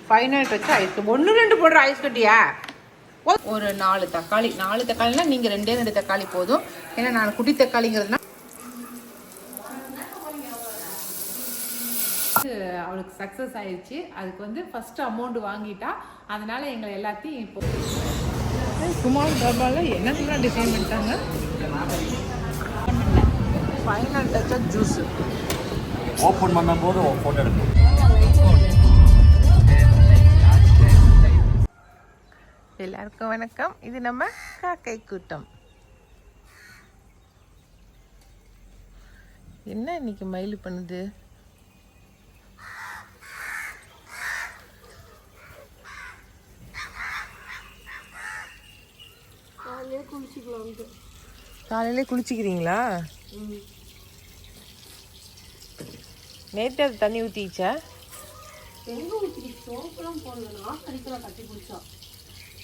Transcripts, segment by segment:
Final touch ice. 1-2 போடுற ice கட்டியா? ஒரு 4 தக்காளி. 4 தக்காளினா நீங்கள் 2 தக்காளி போதும். ஏன்னா நான் குட்டி தக்காளிங்கிறதுனா அவளுக்கு சக்ஸஸ் ஆயிடுச்சு. அதுக்கு வந்து ஃபர்ஸ்ட் அமௌண்ட் வாங்கிட்டா. அதனால எங்களை எல்லாத்தையும் இப்போ சுமால் டப்பாவில் என்னெல்லாம் டிசைன் பண்ணிட்டாங்க. ஃபைனல் டச்சா ஜூஸ் ஓப்பன் பண்ணும்போது ஃபோட்டோ எடுக்கணும். எல்லாருக்கும் வணக்கம். இது நம்ம காக்கை கூட்டம். என்ன இன்னைக்கு மயில் பண்ணுது? காலையிலே குளிச்சுக்கிறீங்களா? நேற்று அது தண்ணி ஊற்றிச்சா?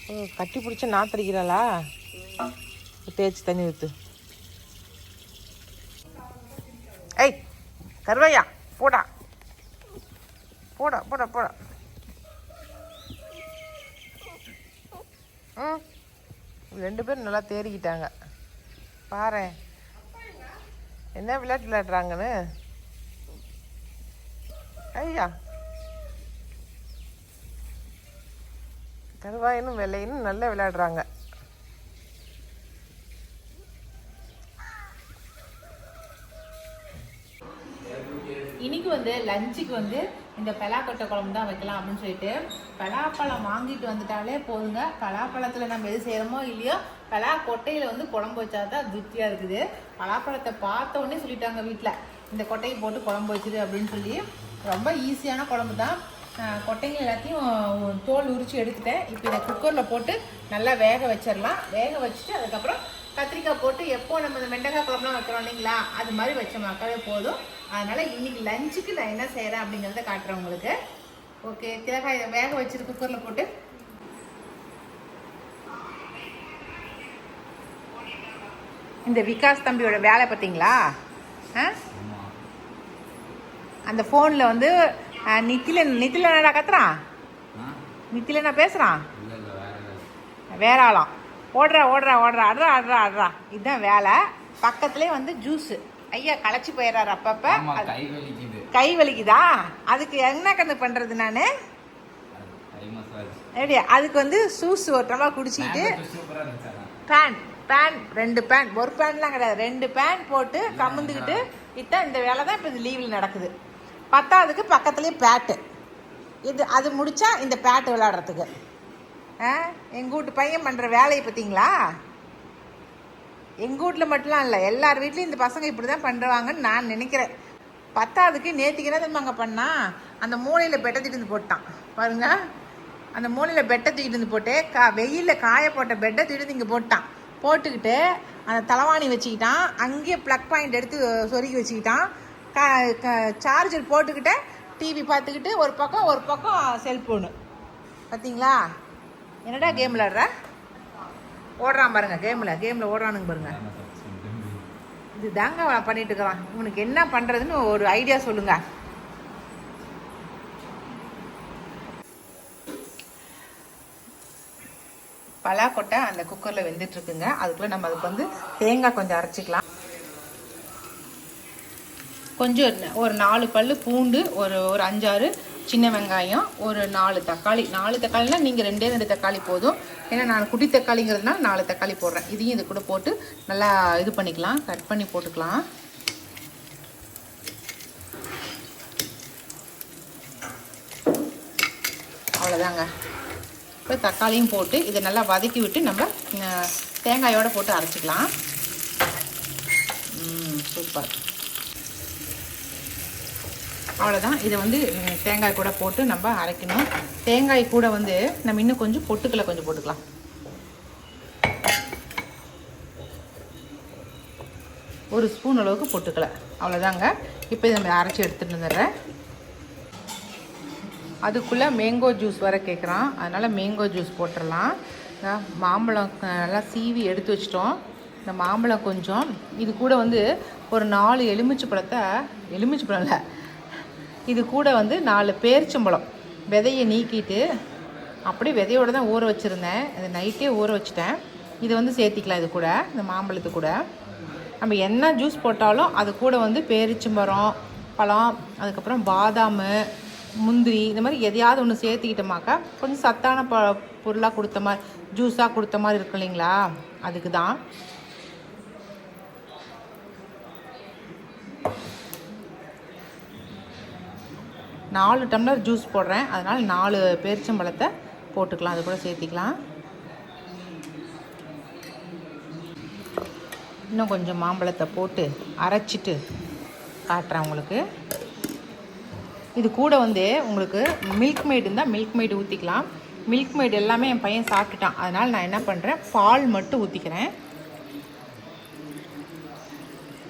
ஓ, கட்டி பிடிச்சா நாத்தடிக்கிறாளா? தேய்ச்சி தண்ணி ஊற்று. ஏய் கருவையா, போடா போடா போடா போடா. ம், 2 பேரும் நல்லா தேறிக்கிட்டாங்க. பாரு என்ன விளையாட்டு விளையாடுறாங்கன்னு. ஐயா, கருவாயினும் வெள்ளையினும் நல்லா விளையாடுறாங்க. இன்னைக்கு வந்து லஞ்சுக்கு வந்து இந்த பலாக்கொட்டை குழம்பு தான் வைக்கலாம் அப்படின்னு சொல்லிட்டு பலாப்பழம் வாங்கிட்டு வந்துட்டாலே போதுங்க. பலாப்பழத்தில் நம்ம எது செய்கிறோமோ இல்லையோ, பலாக்கொட்டையில் வந்து குழம்பு வச்சா தான் திருப்தியாக இருக்குது. பலாப்பழத்தை பார்த்த உடனே சொல்லிட்டாங்க வீட்டில், இந்த கொட்டையை போட்டு குழம்பு வச்சுது அப்படின்னு சொல்லி. ரொம்ப ஈஸியான குழம்பு தான். கொட்டைங்க எல்லாத்தையும் தோல் உரித்து எடுத்துட்டேன். இப்போ இதை குக்கரில் போட்டு நல்லா வேக வச்சிடலாம். வேக வச்சுட்டு அதுக்கப்புறம் கத்திரிக்காய் போட்டு எப்போ நம்ம இந்த வெண்டைக்காய் குழம்புலாம் வைக்கிறோம் இல்லைங்களா, அது மாதிரி வச்சோம்னாக்காவே போதும். அதனால் இன்றைக்கி லஞ்சுக்கு நான் என்ன செய்கிறேன் அப்படிங்கிறத காட்டுறேன் உங்களுக்கு. ஓகே, திலகாய் வேக வச்சுட்டு குக்கரில் போட்டு இந்த விகாஸ் தம்பியோட வேலை பார்த்தீங்களா? அந்த ஃபோனில் வந்து நித்தில என்னடா கத்துறான்? நித்தில என்ன பேசுகிறான்? வேற ஆளாம். ஓடுறா ஓடுறா ஓடுறா, அட்ரா அட்ரா அட்ரா. இதுதான் வேலை. பக்கத்துலேயே வந்து ஜூஸு. ஐயா களைச்சி போயிடுறாரு அப்பப்போ. கை வலிக்குதா? அதுக்கு என்ன கண்ணு பண்ணுறது நான்? எப்படியா அதுக்கு வந்து ஜூஸ் ஒரு டம்ளர் குடிச்சிக்கிட்டு பேன் 2 பேன், ஒரு பேன்லாம் கிடையாது, 2 பேன் போட்டு கமுந்துக்கிட்டு இத்தான் இந்த வேலை தான் இப்போ இந்த லீவில் நடக்குது. 10ஆவதுக்கு பக்கத்துலேயே பேட்டு. அது முடித்தா இந்த பேட்டு விளையாடுறதுக்கு. எங்கள் வீட்டு பையன் பண்ணுற வேலையை பார்த்தீங்களா? எங்கள் வீட்டில் மட்டும்லாம் இல்லை, எல்லார் வீட்லேயும் இந்த பசங்க இப்படி தான் பண்ணுறாங்கன்னு நான் நினைக்கிறேன். 10ஆவதுக்கு நேற்றுக்கு என்ன அங்கே பண்ணால், அந்த மூலையில் பெட்டை தூக்கிட்டு போட்டான் பாருங்க. அந்த மூலையில் பெட்டை தூக்கிட்டு போட்டு வெயிலில் காய போட்ட பெட்டை தூக்கிட்டு இங்கே போட்டுக்கிட்டு அந்த தலைவாணி வச்சுக்கிட்டான். அங்கேயே ப்ளக் பாயிண்ட் எடுத்து சொருகி வச்சுக்கிட்டான். சார்ஜர் போட்டுக்கிட்டு டிவி பார்த்துக்கிட்டு ஒரு பக்கம் செல்ஃபோனு. பார்த்தீங்களா என்னடா கேம் விளாடுற? ஓடுறான் பாருங்க, கேமில் ஓடுறானுங்க பாருங்க. இது தாங்க பண்ணிட்டு இருக்கிறான். உனக்கு என்ன பண்ணுறதுன்னு ஒரு ஐடியா சொல்லுங்க. பலாக்கொட்டை அந்த குக்கரில் வெந்துட்டுருக்குங்க. அதுக்குள்ளே நம்ம அதுக்கு வந்து தேங்காய் கொஞ்சம் அரைச்சிக்கலாம். கொஞ்சம் ஒரு 4 பல்லு பூண்டு, ஒரு 5-6 சின்ன வெங்காயம், ஒரு 4 தக்காளி. 4 தக்காளினா நீங்கள் 2 தக்காளி போதும். ஏன்னா நான் குட்டி தக்காளிங்கிறதுனால 4 தக்காளி போடுறேன். இதையும் இது கூட போட்டு நல்லா இது பண்ணிக்கலாம், கட் பண்ணி போட்டுக்கலாம். அவ்வளோதாங்க. இப்போ தக்காளியும் போட்டு இதை நல்லா வதக்கி விட்டு நம்ம தேங்காயோடு போட்டு அரைச்சிக்கலாம். சூப்பர். அவ்வளோதான். இதை வந்து தேங்காய் கூட போட்டு நம்ம அரைக்கணும். தேங்காய் கூட வந்து நம்ம இன்னும் கொஞ்சம் பொட்டுக்கலை கொஞ்சம் போட்டுக்கலாம். ஒரு ஸ்பூன் அளவுக்கு பொட்டுக்கலை. அவ்வளோதாங்க. இப்போ இதை நம்ம அரைச்சி எடுத்துகிட்டு வந்துடுறேன். அதுக்குள்ளே மேங்கோ ஜூஸ் வர கேட்குறான், அதனால் மேங்கோ ஜூஸ் போட்டுடலாம். மாம்பழம் நல்லா சீவி எடுத்து வச்சிட்டோம். இந்த மாம்பழம் கொஞ்சம், இது கூட வந்து ஒரு 4 எலுமிச்சை பழம் இல்லை, இது கூட வந்து 4 பேரிச்சம்பழம் விதையை நீக்கிட்டு அப்படியே விதையோடு தான் ஊற வச்சுருந்தேன். இது நைட்டே ஊற வச்சுட்டேன். இது வந்து சேர்த்திக்கலாம். இது கூட இந்த மாம்பழத்து கூட நம்ம என்ன ஜூஸ் போட்டாலும் அது கூட வந்து பேரிச்சம்பழம் பழம், அதுக்கப்புறம் பாதாம், முந்திரி, இந்த மாதிரி எதையாவது ஒன்று சேர்த்துக்கிட்டோமாக்கா கொஞ்சம் சத்தான பொருளாக கொடுத்த மாதிரி ஜூஸாக கொடுத்த மாதிரி இருக்கும் இல்லைங்களா, அதுக்கு தான். நாலு டம்ளர் ஜூஸ் போடுறேன், அதனால் 4 பேரிச்சம்பழத்தை போட்டுக்கலாம், அது கூட சேர்த்திக்கலாம். இன்னும் கொஞ்சம் மாம்பழத்தை போட்டு அரைச்சிட்டு காட்டுறேன் உங்களுக்கு. இது கூட வந்து உங்களுக்கு மில்க் மெய்டு இருந்தால் மில்க் மெய்டு ஊற்றிக்கலாம். மில்க் மெய்டு எல்லாமே என் பையன் சாப்பிட்டுட்டான், அதனால் நான் என்ன பண்ணுறேன், பால் மட்டும் ஊற்றிக்கிறேன்.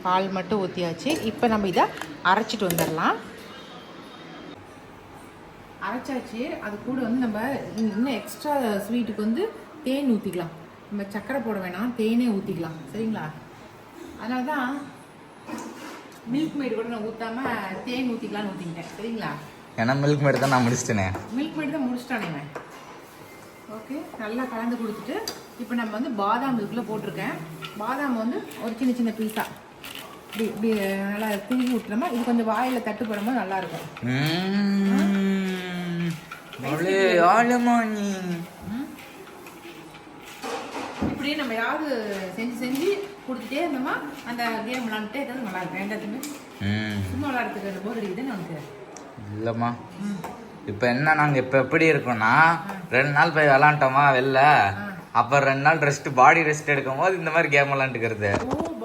பால் மட்டும் ஊற்றியாச்சு. இப்போ நம்ம இதை அரைச்சிட்டு வந்துடலாம். அரைச்சாச்சு. அது கூட வந்து நம்ம இன்னும் எக்ஸ்ட்ரா ஸ்வீட்டுக்கு வந்து தேன் ஊற்றிக்கலாம். நம்ம சர்க்கரை போட வேணாம், தேனே ஊற்றிக்கலாம். சரிங்களா? அதனால தான் மில்க் மெய்டு கூட நான் ஊற்றாமல் தேன் ஊற்றிக்கலான்னு ஊற்றிக்கிட்டேன். சரிங்களா? ஏன்னா மில்க் மெய்டு தான் நான் முடிச்சிட்டேனே. மில்க் மெய்டு தான் முடிச்சிட்டானே. ஓகே, நல்லா கலந்து கொடுத்துட்டு இப்போ நம்ம வந்து பாதாம் இதுக்குள்ளே போட்டிருக்கேன். பாதாம் வந்து ஒரு சின்ன சின்ன பீஸாக இப்படி இப்படி நல்லா திரும்பி விட்டுறோமா, இது கொஞ்சம் வாயில் தட்டு போடும்போது நல்லாயிருக்கும். இப்படியே நம்ம யாவது செஞ்சு கொடுத்துட்டே இருந்தோமா அந்த கேம் விளாண்டுட்டே இருக்கிறது நல்லா இருக்கும். எல்லாத்துக்குமே சும்மா விளாடுறதுக்கு போர் அடிக்குதுன்னு நமக்கு இல்லைம்மா. இப்போ என்ன நாங்கள் இப்போ எப்படி இருக்கோம்னா 2 நாள் போய் விளாண்டோமா வெளில, அப்புறம் 2 நாள் ரெஸ்ட், பாடி ரெஸ்ட் எடுக்கும் போது இந்த மாதிரி கேம் விளாண்டுக்கிறது.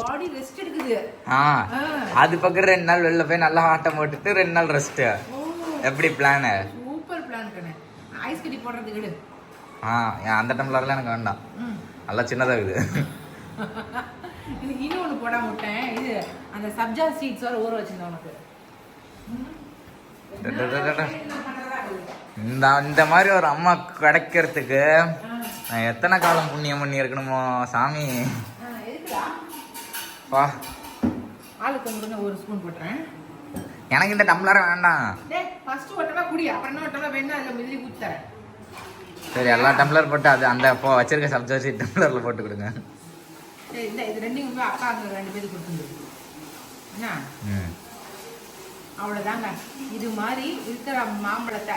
பாடி ரெஸ்ட் எடுக்குது. அது பக்கம் 2 நாள் வெளில போய் நல்லா ஆட்டம் போட்டுட்டு 2 நாள் ரெஸ்ட். எப்படி பிளானு? சூப்பர் பிளான் கண்ணு. ஐஸ் கட்டி போடுறதுக்கு விடு. அந்த டம்ளர்லாம் எனக்கு வேண்டாம், நல்லா சின்னதாக இருக்குது. இன்னும் ஒன்று போடாம விட்டேன். இது அந்த சப்ஜா சீட்ஸ் வர ஊற வச்சிருந்தேன் உனக்கு. இந்த மாதிரி ஒரு அம்மா கிடைக்கிறதுக்கு நான் எத்தனை காலம் புண்ணியம் பண்ணி இருக்கணுமோ சாமி. வா, ஆளுக்கு உங்களுக்கு ஒரு ஸ்பூன் போட்டுறேன். எனக்கு இந்த டம்ளர் வேண்டாம். ஃபர்ஸ்ட் ஒட்டமா குடி, அப்புறம் என்ன ஒட்டமா வேணா அதில் மிதிரி ஊற்றி தரேன். சரி, எல்லா டம்ளர் போட்டு அது அந்த இப்போ வச்சிருக்க சப்ஜா சீட் டம்ளரில் போட்டு கொடுங்க. சரி, இந்த இது ரெண்டையும் வந்து அக்கா அங்கே 2 பேருக்கு கொடுத்துருங்க. என்ன அவ்வளோதாங்க. இது மாதிரி இருக்கிற மாம்பழத்தை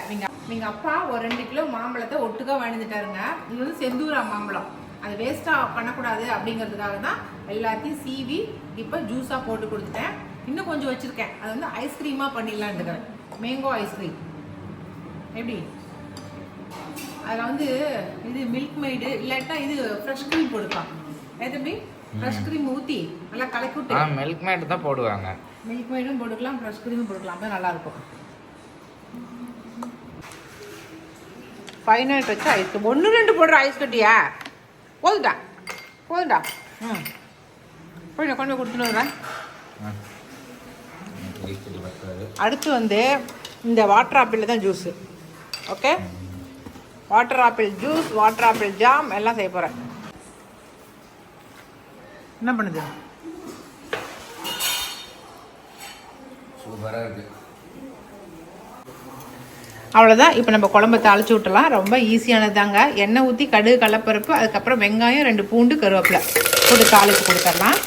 நீங்கள் அப்பா ஒரு 2 கிலோ மாம்பழத்தை ஒட்டுக்கா வாங்கிட்டாருங்க. இது வந்து செந்தூரா மாம்பழம், அது வேஸ்ட்டாக பண்ணக்கூடாது அப்படிங்கிறதுக்காக தான் எல்லாத்தையும் சீவி இப்போ ஜூஸாக போட்டு கொடுத்துட்டேன். இன்னும் கொஞ்சம் வச்சுருக்கேன், அது வந்து ஐஸ்கிரீமாக பண்ணிடலான்னு இருக்கிறேன். மேங்கோ ஐஸ்கிரீம் எப்படி, அதில் வந்து இது மில்க் மெய்டு இல்லாட்டா இது ஃப்ரெஷ் க்ரீம் போட்டுக்கலாம். தம்பி, ஃப்ரெஷ் க்ரீம் ஊற்றி நல்லா கலக்கி விட்டு மில்க் மெய்டு தான் போடுவாங்க. மில்க் மெய்டும் போட்டுக்கலாம், ஃப்ரெஷ் க்ரீமும் போட்டுக்கலாம், அப்போ நல்லாயிருக்கும். ஃபைனல் டச் ஐஸ் 1 2 போடுற ஐஸ் கட்டியா? போதுடா போதுடா. போய் நான் கொண்டு கொடுத்துட்டு வரேன். அடுத்து வந்து இந்த வாட்டர் ஆப்பிள் தான் juice. Okay, water apple juice, water apple jam எல்லாம் செய்ய போகிறேன். என்ன பண்ணுது? சூப்பராக இருக்கு. அவ்வளோதான். இப்போ நம்ம குழம்பை தாளிச்சு விட்டலாம். ரொம்ப ஈஸியானது தாங்க. எண்ணெய் ஊற்றி கடுகு, கடலைப்பருப்பு, அதுக்கப்புறம் வெங்காயம், 2 பூண்டு, கருவேப்பிலை போட்டு தாளித்து கொடுத்துடலாம்.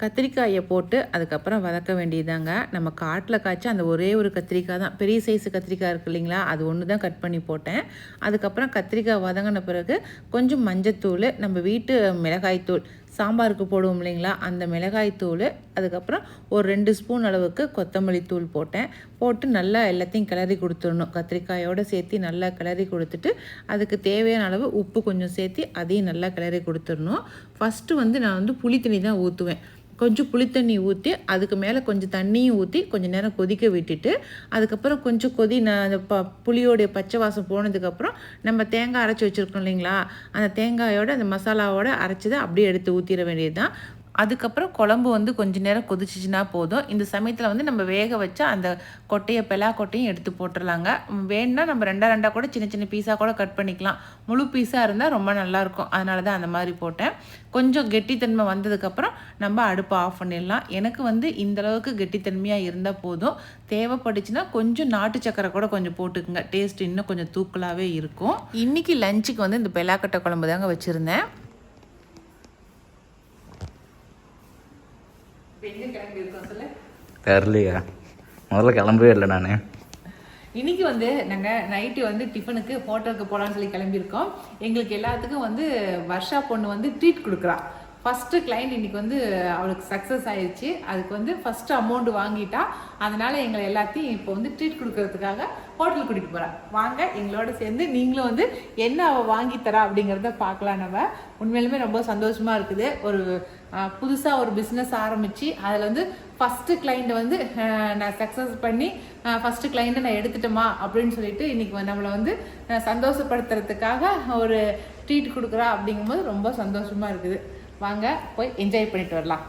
கத்திரிக்காயை போட்டு அதுக்கப்புறம் வதக்க வேண்டியதாங்க. நம்ம காட்டில் காய்ச்சி அந்த ஒரே ஒரு கத்திரிக்காய் தான், பெரிய சைஸு கத்திரிக்காய் இருக்குது இல்லைங்களா, அது ஒன்று தான் கட் பண்ணி போட்டேன். அதுக்கப்புறம் கத்திரிக்காய் வதங்கின பிறகு கொஞ்சம் மஞ்சத்தூள், நம்ம வீட்டு மிளகாய்த்தூள் சாம்பாருக்கு போடுவோம் இல்லைங்களா, அந்த மிளகாய்த்தூள், அதுக்கப்புறம் ஒரு 2 ஸ்பூன் அளவுக்கு கொத்தமல்லி தூள் போட்டு நல்லா எல்லாத்தையும் கிளறி கொடுத்துடணும். கத்திரிக்காயோடு சேர்த்து நல்லா கிளறி கொடுத்துட்டு அதுக்கு தேவையான அளவு உப்பு கொஞ்சம் சேர்த்து அதையும் நல்லா கிளறி கொடுத்துடணும். ஃபஸ்ட்டு வந்து நான் வந்து புளி தண்ணி தான் ஊற்றுவேன். கொஞ்சம் புளித்தண்ணி ஊற்றி அதுக்கு மேலே கொஞ்சம் தண்ணியும் ஊற்றி கொஞ்சம் நேரம் கொதிக்க விட்டுட்டு அதுக்கப்புறம் கொஞ்சம் அந்த புளியோடைய பச்சை வாசம் போனதுக்கப்புறம் நம்ம தேங்காய் அரைச்சி வச்சுருக்கோம் இல்லைங்களா, அந்த தேங்காயோட அந்த மசாலாவோட அரைச்சி தான் அப்படியே எடுத்து ஊற்றிட வேண்டியது தான். அதுக்கப்புறம் குழம்பு வந்து கொஞ்ச நேரம் கொதிச்சிச்சுன்னா போதும். இந்த சமயத்தில் வந்து நம்ம வேக வச்ச அந்த கொட்டையை பெலா கொட்டையும் எடுத்து போட்டுடலாங்க. வேணுன்னா நம்ம ரெண்டாக கூட சின்ன சின்ன பீஸாக கூட கட் பண்ணிக்கலாம். முழு பீஸாக இருந்தால் ரொம்ப நல்லாயிருக்கும். அதனால தான் அந்த மாதிரி போட்டேன். கொஞ்சம் கெட்டித்தன்மை வந்ததுக்கப்புறம் நம்ம அடுப்பை ஆஃப் பண்ணிடலாம். எனக்கு வந்து இந்தளவுக்கு கெட்டித்தன்மையாக இருந்தால் போதும். தேவைப்பட்டுச்சுன்னா கொஞ்சம் நாட்டு சக்கரை கூட கொஞ்சம் போட்டுக்குங்க. டேஸ்ட் இன்னும் கொஞ்சம் தூக்கலாகவே இருக்கும். இன்றைக்கி லஞ்சுக்கு வந்து இந்த பெலாக்கொட்டை குழம்பு தாங்க வச்சுருந்தேன். தெரியலையா, முதல்ல கிளம்பவே இல்லை நான். இன்னைக்கு வந்து நாங்கள் நைட்டு வந்து டிஃபனுக்கு ஹோட்டலுக்கு போகலான்னு சொல்லி கிளம்பியிருக்கோம். எங்களுக்கு எல்லாத்துக்கும் வந்து வர்ஷா பொண்ணு வந்து ட்ரீட் கொடுக்குறா. ஃபஸ்ட்டு கிளைண்ட் இன்றைக்கி வந்து அவளுக்கு சக்ஸஸ் ஆயிடுச்சு. அதுக்கு வந்து ஃபஸ்ட்டு அமௌண்ட் வாங்கிட்டா. அதனால் எங்களை எல்லாத்தையும் இப்போ வந்து ட்ரீட் கொடுக்கறதுக்காக ஹோட்டலுக்கு கூட்டிகிட்டு போகிறா. வாங்க எங்களோட சேர்ந்து நீங்களும் வந்து என்ன அவள் வாங்கித்தரா அப்படிங்கிறத பார்க்கலாம். நம்ம உண்மையிலுமே ரொம்ப சந்தோஷமாக இருக்குது. ஒரு புதுசாக ஒரு பிஸ்னஸ் ஆரம்பித்து அதில் வந்து ஃபஸ்ட்டு கிளைண்ட்டை வந்து நான் சக்ஸஸ் பண்ணி ஃபஸ்ட்டு கிளைண்ட்டை நான் எடுத்துட்டோமா அப்படின்னு சொல்லிட்டு இன்றைக்கி நம்மளை வந்து சந்தோஷப்படுத்துறதுக்காக ஒரு ட்ரீட் கொடுக்குறா. அப்படிங்கும்போது ரொம்ப சந்தோஷமாக இருக்குது. வாங்க போய் என்ஜாய் பண்ணிட்டு வரலாம்.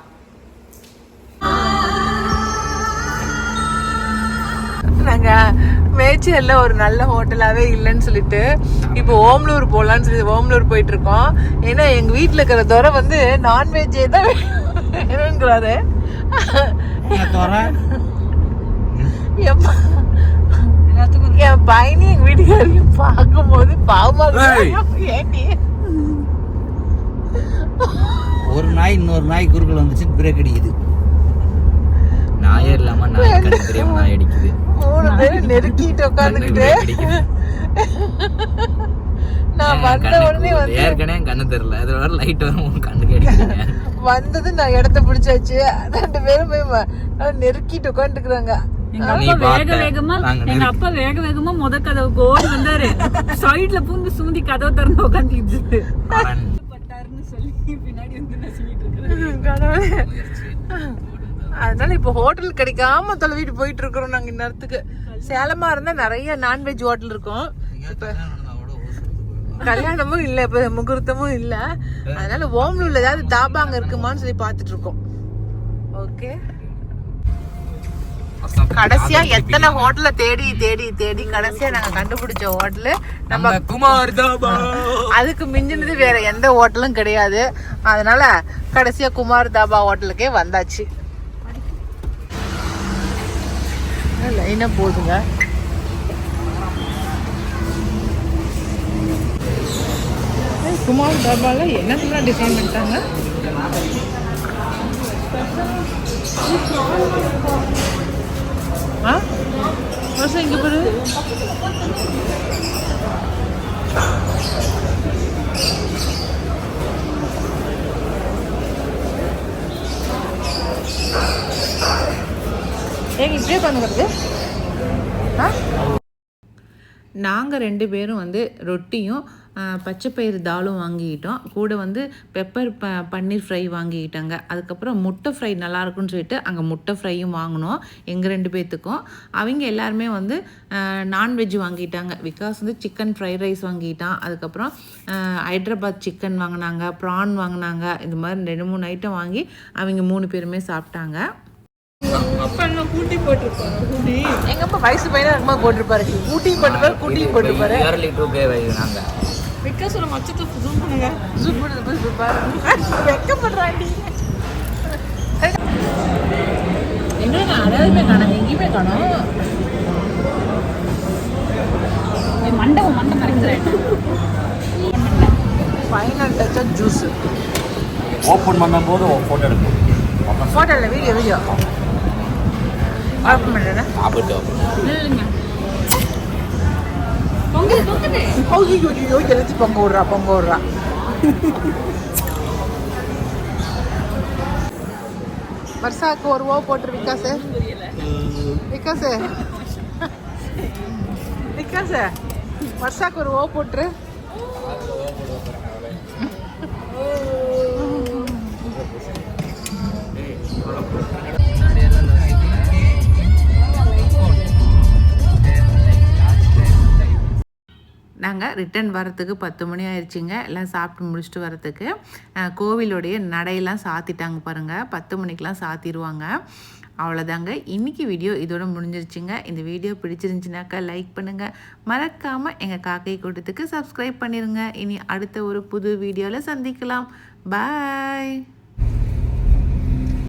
நாங்கள் மேச்சேரியில் ஒரு நல்ல ஹோட்டலாகவே இல்லைன்னு சொல்லிட்டு இப்போ ஓம்லூர் போகலான்னு சொல்லி ஓம்லூர் போயிட்டு இருக்கோம். ஏன்னா எங்கள் வீட்டில் இருக்கிற துறை வந்து நான்வெஜ்ஜே தான் வேணுங்கிறாரு. என் பையனி எங்கள் வீட்டுக்காரையும் பார்க்கும்போது பாவமாக ஏண்டி ஒரு நாய் இன்னொரு நாய் குறுக்கள் வந்துச்சு பிரேக் அடிக்குது. நாயே இல்லாம நாய் கண்ணு தெரியாம நாய் அடிக்குது. 3 பேர் நெருக்கிட்டு உட்காந்துக்கிட்டு நான் வந்த உடனே வந்து ஏற்கனவே கண்ணு தெரியல, அது வர லைட் வரும் கண்ணுக்கு அடிக்குது. வந்தது நான் இடத்த பிடிச்சாச்சு. 2 பேரும் போய் நெருக்கிட்டு உட்காந்துக்கிறாங்க. எங்க அப்பா வேக வேகமா முத கதவுக்கு ஓடி வந்தாரு. சைட்ல பூந்து சுமதி கதவை திறந்து உட்காந்துட்டு பட்டாருன்னு சொல்லி பின்னாடி வந்து நசிக்கிட்டு இருக்கிறேன். அதனால இப்போ ஹோட்டல் கிடைக்காம தொலைவிட்டு போயிட்டு இருக்கிறோம். நாங்க இந்நேரத்துக்கு சேலமா இருந்தா நிறைய நான்வெஜ் ஹோட்டல் இருக்கும். இப்ப கல்யாணமும் இல்ல, இப்ப முகூர்த்தமும் இல்ல. அதனால ஓம்லூர்ல ஏதாவது தாபாங்க இருக்குமான்னு சொல்லி பாத்துட்டு இருக்கோம். ஓகே, கடைசியா எத்தனை ஹோட்டல தேடி தேடி தேடி கடைசியா நாங்க கண்டுபிடிச்ச ஹோட்டலு நம்ம குமார் தாபா. அதுக்கு மிஞ்சினது வேற எந்த ஹோட்டலும் கிடையாது. அதனால கடைசியா குமார் தாபா ஹோட்டலுக்கே வந்தாச்சு. லைனா போதுங்க. குமார் தாபால என்னெல்லாம் டிசைன் பண்ணிட்டாங்க. இங்க பாரு, ஏங்க இப்படியே பண்ணுறது. நாங்கள் 2 பேரும் வந்து ரொட்டியும் பச்சைப்பயிறு தாலும் வாங்கிக்கிட்டோம். கூட வந்து பெப்பர் பன்னீர் ஃப்ரை வாங்கிக்கிட்டாங்க. அதுக்கப்புறம் முட்டை ஃப்ரை நல்லாயிருக்குன்னு சொல்லிட்டு அங்கே முட்டை ஃப்ரையும் வாங்கினோம் எங்கள் 2 பேர்த்துக்கும். அவங்க எல்லாருமே வந்து நான்வெஜ் வாங்கிட்டாங்க. விகாஸ் வந்து சிக்கன் ஃப்ரைட் ரைஸ் வாங்கிட்டான். அதுக்கப்புறம் ஹைட்ராபாத் சிக்கன் வாங்கினாங்க, ப்ரான் வாங்கினாங்க. இந்த மாதிரி 2-3 ஐட்டம் வாங்கி அவங்க 3 பேருமே சாப்பிட்டாங்க. எங்க அப்பா வயசு பையனா ரொம்ப போட்டிருப்பாரு. ஊட்டியும் போட்டிருப்பாரு, கூட்டியும் போட்டிருப்பாரு. எங்க அடையாளமே காணும், எங்கேயுமே காணும். மண்டபம் மறைக்கிறேன். ஃபைனல் டச்சா ஜூஸ் ஓப்பன் பண்ணும்போது ஃபோட்டோ எடுக்கணும். ஃபோட்டோ இல்லை, வீடியோ ஓப்பன் பண்ணுறேன். ஐயோ எழுதி பொங்க விடுறா. வர்ஷாக்கு ஒரு ஓ போட்டுரு. விகாஸ் வர்ஷாக்கு ஒரு ஓ போட்டுரு. நாங்கள் நாங்கள் ரிட்டன் வரத்துக்கு 10 மணி ஆயிடுச்சுங்க. எல்லாம் சாப்பிட்டு முடிச்சுட்டு வரத்துக்கு கோவிலுடைய நடையெல்லாம் சாத்திட்டாங்க பாருங்கள். 10 மணிக்கெலாம் சாத்திடுவாங்க. அவ்வளோதாங்க, இன்றைக்கி வீடியோ இதோட முடிஞ்சிருச்சுங்க. இந்த வீடியோ பிடிச்சிருந்துச்சுனாக்கா லைக் பண்ணுங்கள், மறக்காமல் எங்கள் காக்கை கூட்டத்துக்கு சப்ஸ்கிரைப் பண்ணிடுங்க. இனி அடுத்த ஒரு புது வீடியோவில் சந்திக்கலாம். பாய்.